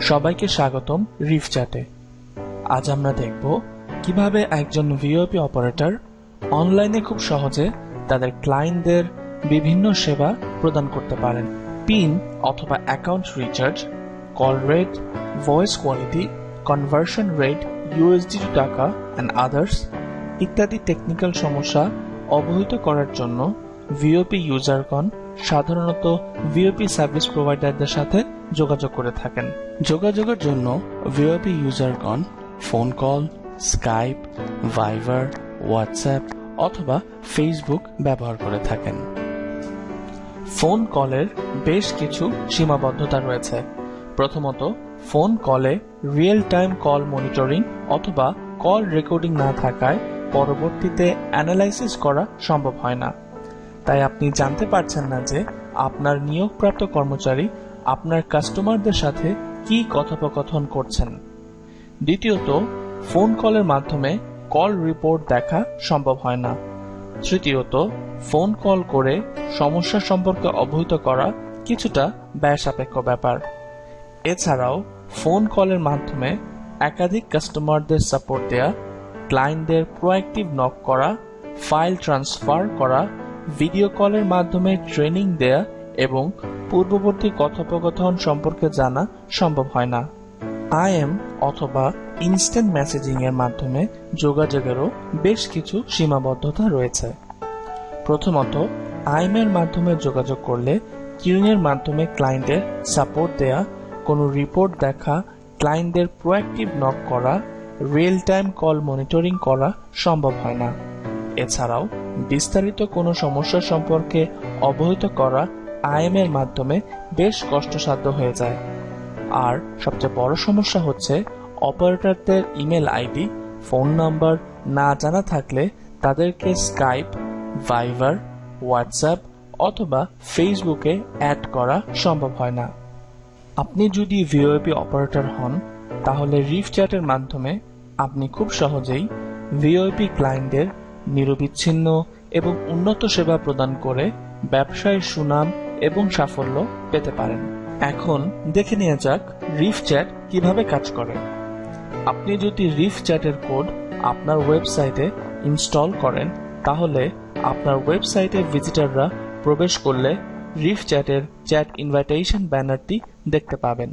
সবাইকে স্বাগতম রিফ চ্যাটে। আজ আমরা দেখব কিভাবে একজন ভিওআইপি অপারেটর অনলাইনে খুব সহজে তাদের ক্লায়েন্টদের বিভিন্ন সেবা প্রদান করতে পারেন। পিন অথবা account recharge, call rate, voice quality, conversion rate, USD two টাকা অ্যান্ড আদার্স ইত্যাদি টেকনিক্যাল সমস্যা অবহিত করার জন্য ভিওআইপি ইউজারগণ সাধারণত ভিওআইপি সার্ভিস প্রোভাইডারদের সাথে যোগাযোগ করে থাকেন। যোগাযোগের জন্য ভিওআইপি ইউজারগণ phone call, Skype, Viber, WhatsApp অথবা ফেসবুক ব্যবহার করে থাকেন। ফোন কলের বেশ কিছু সীমাবদ্ধতা রয়েছে। প্রথমত, ফোন কলে রিয়েল টাইম কল মনিটরিং অথবা কল রেকর্ডিং না থাকায় পরবর্তীতে অ্যানালাইসিস করা সম্ভব হয় না। তাই আপনি জানতে পারছেন না যে আপনার নিয়োগপ্রাপ্ত কর্মচারী আপনার কাস্টমারদের সাথে কি কথোপকথন করছেন। দ্বিতীয়ত, ফোন কলের মাধ্যমে কল রিপোর্ট দেখা সম্ভব হয় না। তৃতীয়ত, ফোন কল করে সমস্যা সম্পর্কে অবহিত করা কিছুটা ব্যয়সাপেক্ষ ব্যাপার। এছাড়াও ফোন কলের মাধ্যমে একাধিক কাস্টমারদের সাপোর্ট দেয়া, ক্লায়েন্টদের প্রোঅ্যাক্টিভ নক করা, ফাইল ট্রান্সফার করা, ভিডিও কলের মাধ্যমে ট্রেনিং দেয়া এবং পূর্ববর্তী কথোপকথন সম্পর্কে জানা সম্ভব হয় না। আইএম অথবা ইনস্ট্যান্ট মেসেজিং এর মাধ্যমে যোগাযোগেরও বেশ কিছু সীমাবদ্ধতা রয়েছে। প্রথমত, আইএম এর মাধ্যমে যোগাযোগ করলে কিউইং এর মাধ্যমে ক্লায়েন্টের সাপোর্ট দেয়া, কোনো রিপোর্ট দেখা, ক্লায়েন্টদের প্রোঅ্যাক্টিভ নক করা, রিয়েল টাইম কল মনিটরিং করা সম্ভব হয় না। এছাড়াও বিস্তারিত কোনো সমস্যা সম্পর্কে অবহিত করা আইএম এর মাধ্যমে বেশ কষ্টসাধ্য হয়ে যায়। আর সবচেয়ে বড় সমস্যা হচ্ছে অপারেটরদের ইমেল আইডি, ফোন নাম্বার না জানা থাকলে তাদেরকে স্কাইপ, ভাইবার, হোয়াটসঅ্যাপ অথবা ফেসবুকে অ্যাড করা সম্ভব হয় না। আপনি যদি ভিওআইপি অপারেটর হন তাহলে রিফ চ্যাটের মাধ্যমে আপনি খুব সহজেই ভিওআইপি ক্লায়েন্টদের নিরবিচ্ছিন্ন এবং উন্নত সেবা প্রদান করে ব্যবসায়ের সুনাম এবং সাফল্য পেতে পারেন। এখন দেখে নেওয়া যাক রিফ চ্যাট কিভাবে কাজ করে। আপনি যদি রিফ চ্যাটের কোড আপনার ওয়েবসাইটে ইনস্টল করেন তাহলে আপনার ওয়েবসাইটে ভিজিটররা প্রবেশ করলে রিফ চ্যাটের চ্যাট ইনভাইটেশন ব্যানারটি দেখতে পাবেন।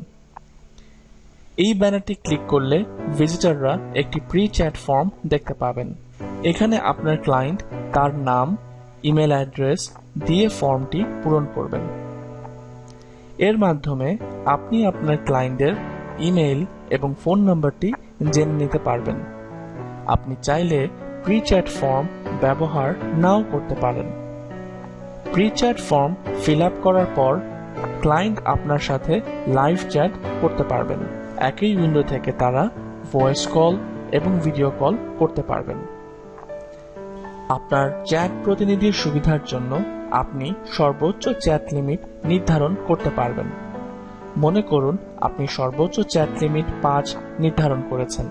এই ব্যানারটি ক্লিক করলে ভিজিটররা একটি প্রি চ্যাট ফর্ম দেখতে পাবেন। এখানে আপনার ক্লায়েন্ট তার নাম, ইমেল অ্যাড্রেস দিয়ে ফর্মটি পূরণ করবেন। এর মাধ্যমে আপনি আপনার ক্লায়েন্টের ইমেল এবং ফোন নাম্বারটি জেনে নিতে পারবেন। আপনি চাইলে প্রি চ্যাট ফর্ম ব্যবহার নাও করতে পারেন। Pre chat form fill up করার পর ক্লায়েন্ট আপনার সাথে লাইভ চ্যাট করতে পারবেন। একই উইন্ডো থেকে তারা ভয়েস কল এবং ভিডিও কল করতে পারবেন। আপনার চ্যাট প্রতিনিধির সুবিধার জন্য আপনি সর্বোচ্চ চ্যাট লিমিট নির্ধারণ করতে পারবেন। মনে করুন আপনি সর্বোচ্চ চ্যাট লিমিট 5 নির্ধারণ করেছেন।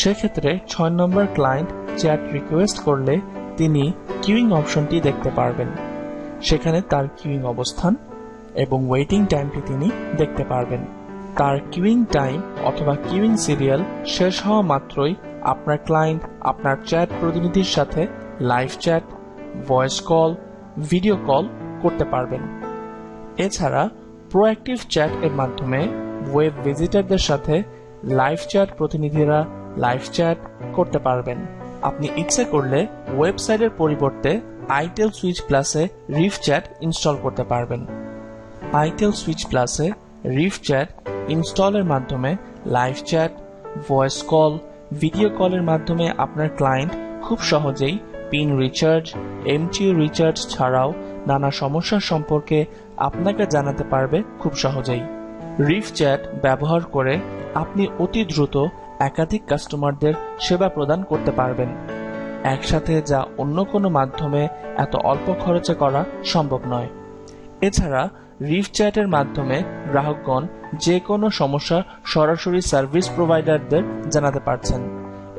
সেক্ষেত্রে 6 নম্বর ক্লায়েন্ট চ্যাট রিকোয়েস্ট করলে তিনি কিউইং অপশনটি দেখতে পারবেন। সেখানে তার কিউইং অবস্থান এবং ওয়েটিং টাইমটি তিনি দেখতে পারবেন। তার কিউইং টাইম অথবা কিউইং সিরিয়াল শেষ হওয়া মাত্রই আপনার ক্লায়েন্ট আপনার চ্যাট প্রতিনিধির সাথে live chat, voice call, video call করতে পারবেন। এছাড়া প্রোঅ্যাক্টিভ চ্যাট এর মাধ্যমে ওয়েব ভিজিটরদের সাথে লাইভ চ্যাট প্রতিনিধিরা লাইভ চ্যাট করতে পারবেন। আপনি ইচ্ছে করলে ওয়েবসাইটের পরিবর্তে আইটেল সুইচ প্লাসে রিফ চ্যাট ইনস্টল করতে পারবেন। আইটেল সুইচ প্লাসে রিফ চ্যাট ইনস্টলের মাধ্যমে live chat, voice call, video কলের মাধ্যমে আপনার ক্লায়েন্ট খুব সহজেই পিন রিচার্জ, এমটিইউ রিচার্জ ছাড়াও নানা সমস্যা সম্পর্কে আপনাকে জানাতে পারবে খুব সহজেই। রিফ চ্যাট ব্যবহার করে আপনি অতি দ্রুত একাধিক কাস্টমারদের সেবা প্রদান করতে পারবেন, একসাথে যা অন্য কোনো মাধ্যমে এত অল্প খরচে করা সম্ভব নয়। এছাড়া রিফ চ্যাটের মাধ্যমে গ্রাহকগণ যে কোনো সমস্যা সরাসরি সার্ভিস প্রোভাইডারদের জানাতে পারছেন।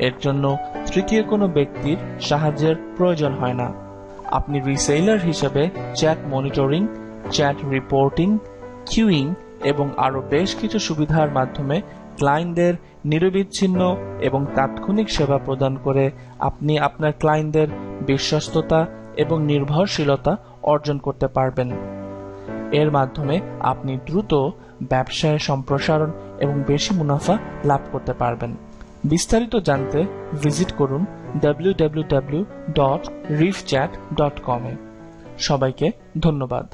এর জন্য তৃতীয় কোনো ব্যক্তির সাহায্যের প্রয়োজন হয় না। আপনি রিসেলার হিসেবে chat monitoring, chat reporting, queueing এবং আরো বেশ কিছু সুবিধার মাধ্যমে ক্লায়েন্টদের নিরবিচ্ছিন্ন এবং তাৎক্ষণিক সেবা প্রদান করে আপনি আপনার ক্লায়েন্টদের বিশ্বস্ততা এবং নির্ভরশীলতা অর্জন করতে পারবেন। এর মাধ্যমে আপনি দ্রুত ব্যবসায় সম্প্রসারণ এবং বেশি মুনাফা লাভ করতে পারবেন। বিস্তারিত জানতে ভিজিট করুন www.reefchat.com এ। সবাইকে ধন্যবাদ।